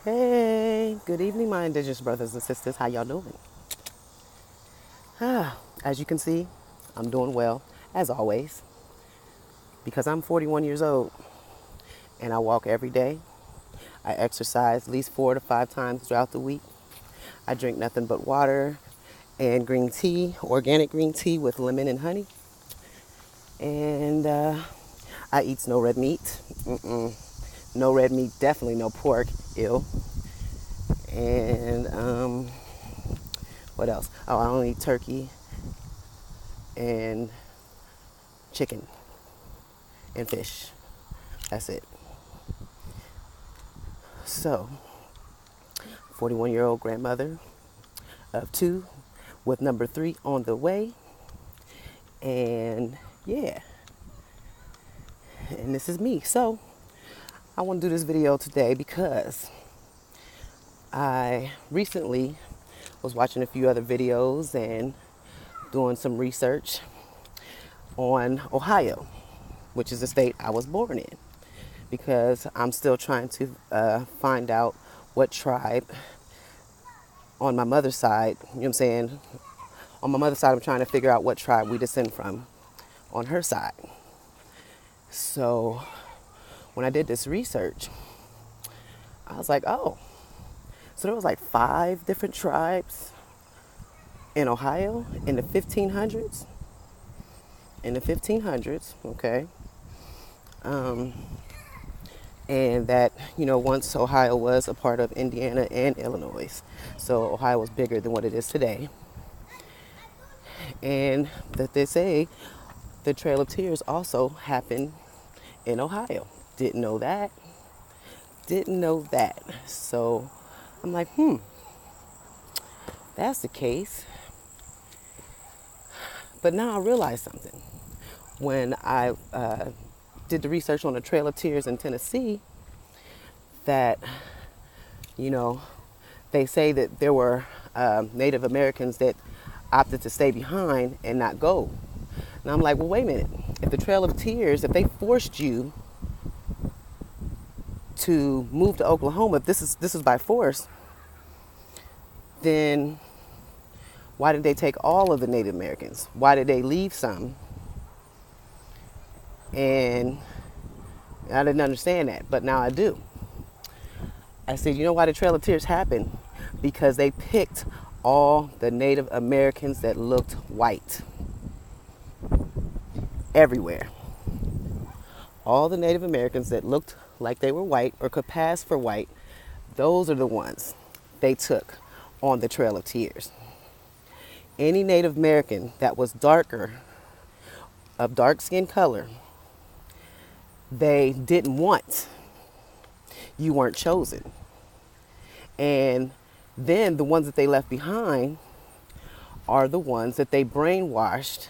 Hey, good evening, my indigenous brothers and sisters. How y'all doing? As you can see, I'm doing well, as always, because I'm 41 years old and I walk every day. I exercise at least 4 to 5 times throughout the week. I drink nothing but water and green tea, organic green tea with lemon and honey. And I eat no red meat. No red meat, definitely no pork. Ew. And what else? Oh, I don't eat turkey and chicken and fish. That's it. So, 41-year-old grandmother of two with number three on the way. And yeah, and this is me. So, I want to do this video today because I recently was watching a few other videos and doing some research on Ohio, which is the state I was born in, because I'm still trying to find out what tribe on my mother's side, you know what I'm saying? On my mother's side, I'm trying to figure out what tribe we descend from on her side. So when I did this research, I was like, oh, so there was like 5 different tribes in Ohio in the 1500s. In the 1500s, okay. And that, once Ohio was a part of Indiana and Illinois. So Ohio was bigger than what it is today. And that they say the Trail of Tears also happened in Ohio. Didn't know that. Didn't know that. So I'm like, that's the case. But now I realize something. When I did the research on the Trail of Tears in Tennessee, that, they say that there were Native Americans that opted to stay behind and not go. And I'm like, well, wait a minute. If the Trail of Tears, if they forced you to move to Oklahoma, if this is by force, then why did they take all of the Native Americans? Why did they leave some? And I didn't understand that, but now I do. I said, you know why the Trail of Tears happened? Because they picked all the Native Americans that looked white. Everywhere. All the Native Americans that looked like they were white or could pass for white, those are the ones they took on the Trail of Tears. Any Native American that was darker, of dark skin color, they didn't want. You weren't chosen. And then the ones that they left behind are the ones that they brainwashed.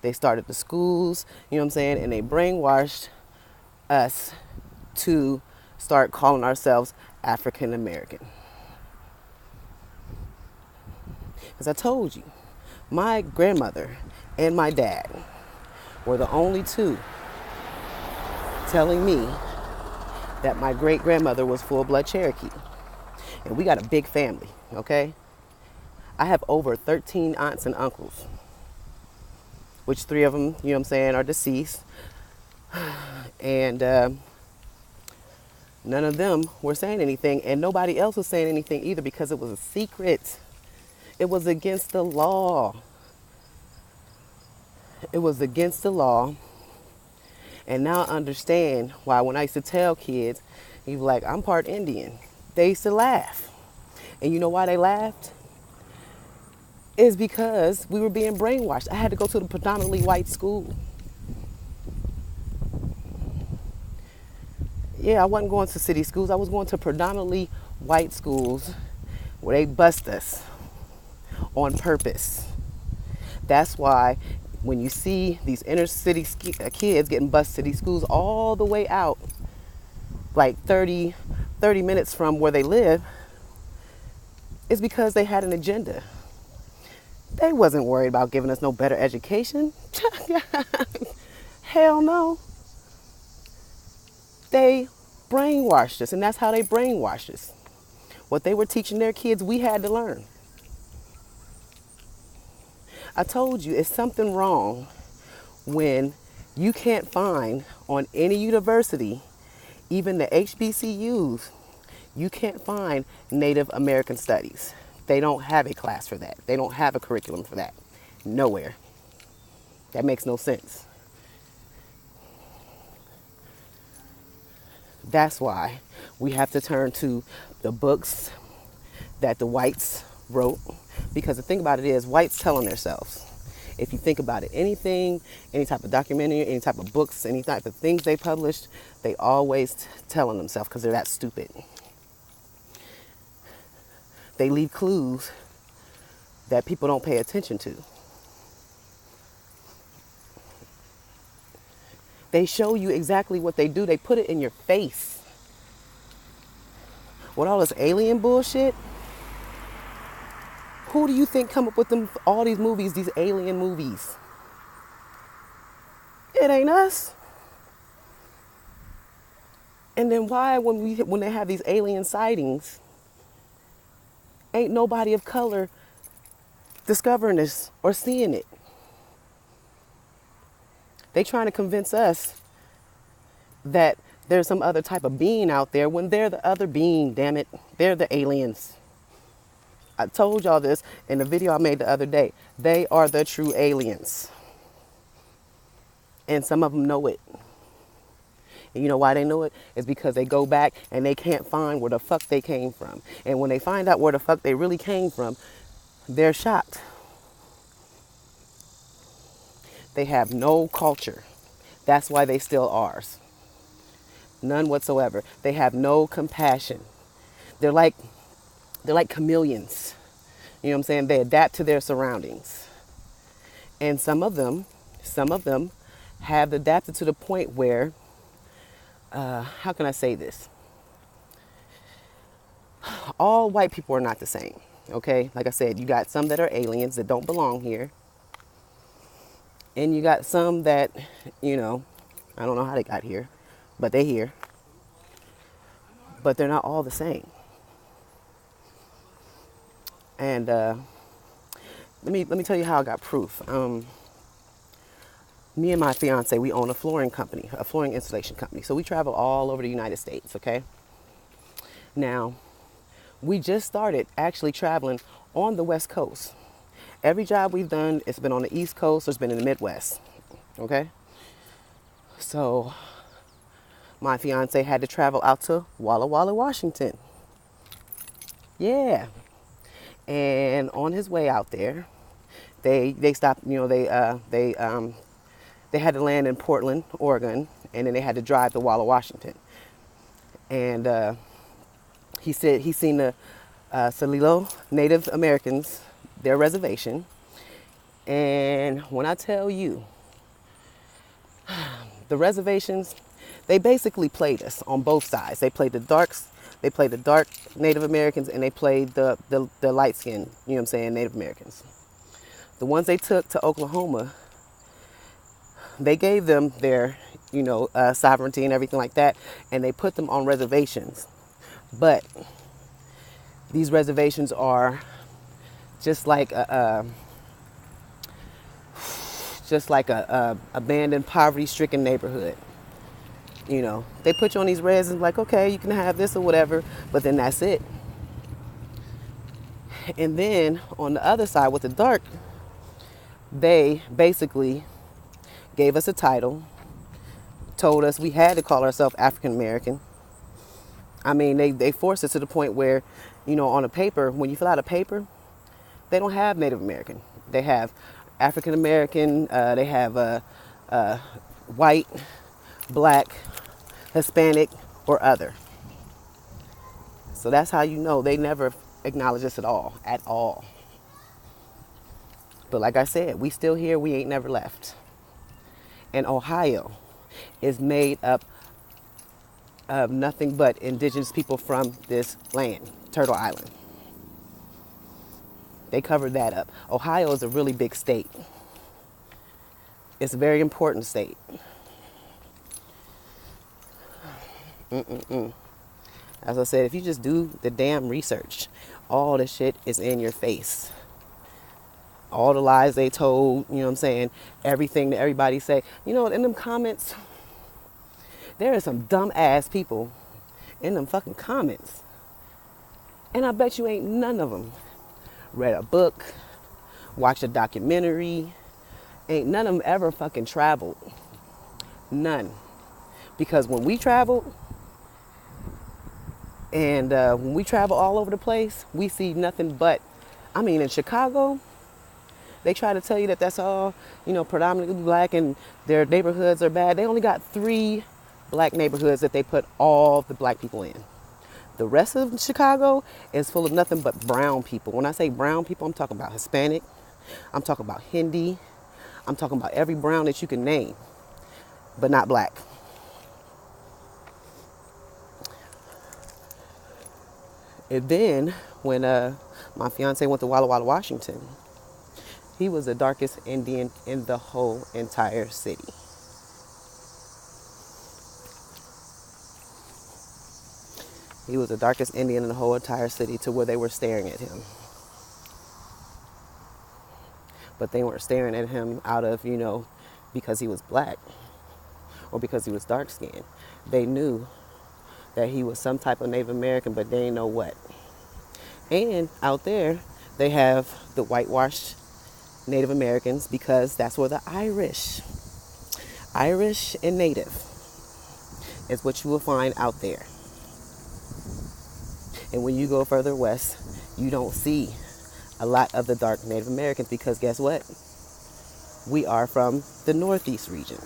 They started the schools, you know what I'm saying, and they brainwashed us to start calling ourselves African American. As I told you, my grandmother and my dad were the only two telling me that my great grandmother was full-blood Cherokee. And we got a big family, okay? I have over 13 aunts and uncles, which 3 of them, you know what I'm saying, are deceased. And none of them were saying anything, and nobody else was saying anything either because it was a secret. It was against the law. It was against the law. And now I understand why when I used to tell kids, you were like, I'm part Indian. They used to laugh. And you know why they laughed? Is because we were being brainwashed. I had to go to the predominantly white school. Yeah, I wasn't going to city schools. I was going to predominantly white schools where they bust us on purpose. That's why when you see these inner city kids getting bused to these schools all the way out, like 30 minutes from where they live, it's because they had an agenda. They wasn't worried about giving us no better education. Hell no. They brainwashed us, and that's how they brainwashed us. What they were teaching their kids, we had to learn. I told you, it's something wrong when you can't find on any university, even the HBCUs, you can't find Native American Studies. They don't have a class for that. They don't have a curriculum for that. Nowhere. That makes no sense. That's why we have to turn to the books that the whites wrote. Because the thing about it is, whites telling themselves. If you think about it, anything, any type of documentary, any type of books, any type of things they published, they always telling themselves because they're that stupid. They leave clues that people don't pay attention to. They show you exactly what they do. They put it in your face. With all this alien bullshit, who do you think come up with them, all these movies, these alien movies? It ain't us. And then why, when they have these alien sightings, ain't nobody of color discovering this or seeing it? They trying to convince us that there's some other type of being out there when they're the other being, damn it. They're the aliens. I told y'all this in the video I made the other day. They are the true aliens. And some of them know it. And you know why they know it? It's because they go back and they can't find where the fuck they came from. And when they find out where the fuck they really came from, they're shocked. They have no culture. That's why they still ours. None whatsoever. They have no compassion. They're like chameleons. You know what I'm saying? They adapt to their surroundings. And some of them have adapted to the point where, how can I say this? All white people are not the same, okay? Like I said, you got some that are aliens that don't belong here. And you got some that, I don't know how they got here, but they're here. But they're not all the same. And let me tell you how I got proof. Me and my fiance, we own a flooring company, a flooring installation company. So we travel all over the United States, okay? Now, we just started actually traveling on the West Coast. Every job we've done, it's been on the East Coast or it's been in the Midwest, okay? So my fiance had to travel out to Walla Walla, Washington. Yeah. And on his way out there, they stopped, they had to land in Portland, Oregon, and then they had to drive to Walla, Washington. And he said he's seen the Celilo Native Americans, their reservation. And when I tell you, the reservations, they basically played us on both sides. They played the dark Native Americans, and they played the light-skinned, Native Americans. The ones they took to Oklahoma, they gave them their, sovereignty and everything like that, and they put them on reservations. But these reservations are just like a abandoned, poverty-stricken neighborhood. They put you on these res and like, okay, you can have this or whatever, but then that's it. And then on the other side with the dark, they basically gave us a title, told us we had to call ourselves African American. I mean, they forced us to the point where, on a paper, when you fill out a paper, they don't have Native American. They have African American, they have white, black, Hispanic, or other. So that's how you know they never acknowledge us at all. But like I said, we still here, we ain't never left. And Ohio is made up of nothing but indigenous people from this land, Turtle Island. They covered that up. Ohio is a really big state. It's a very important state. As I said, if you just do the damn research, all the shit is in your face. All the lies they told, you know what I'm saying? Everything that everybody say. You know, in them comments, there are some dumb ass people in them fucking comments. And I bet you ain't none of them read a book, watched a documentary. Ain't none of them ever fucking traveled. None. Because when we traveled, and when we travel all over the place, we see nothing but, I mean, in Chicago, they try to tell you that that's all, you know, predominantly black and their neighborhoods are bad. They only got 3 black neighborhoods that they put all the black people in. The rest of Chicago is full of nothing but brown people. When I say brown people, I'm talking about Hispanic. I'm talking about Hindi. I'm talking about every brown that you can name, but not black. And then when my fiance went to Walla Walla, Washington, he was the darkest Indian in the whole entire city. He was the darkest Indian in the whole entire city, to where they were staring at him. But they weren't staring at him out of, you know, because he was black or because he was dark skinned. They knew that he was some type of Native American, but they didn't know what. And out there, they have the whitewashed Native Americans, because that's where the Irish and Native is what you will find out there. And when you go further west, you don't see a lot of the dark Native Americans, because guess what? We are from the Northeast region.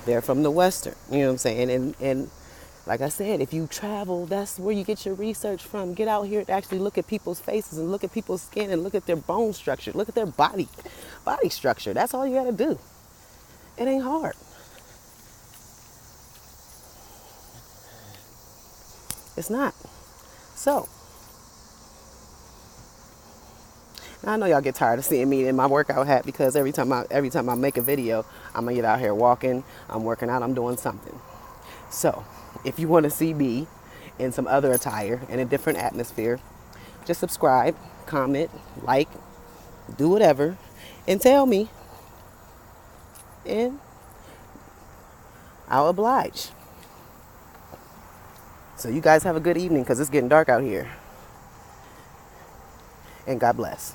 They're from the Western, you know what I'm saying? And like I said, if you travel, that's where you get your research from. Get out here and actually look at people's faces and look at people's skin and look at their bone structure. Look at their body structure. That's all you got to do. It ain't hard. It's not. So, now I know y'all get tired of seeing me in my workout hat, because every time I make a video, I'm gonna get out here walking, I'm working out, I'm doing something. So, if you want to see me in some other attire, in a different atmosphere, just subscribe, comment, like, do whatever, and tell me, and I'll oblige. So you guys have a good evening, because it's getting dark out here. And God bless.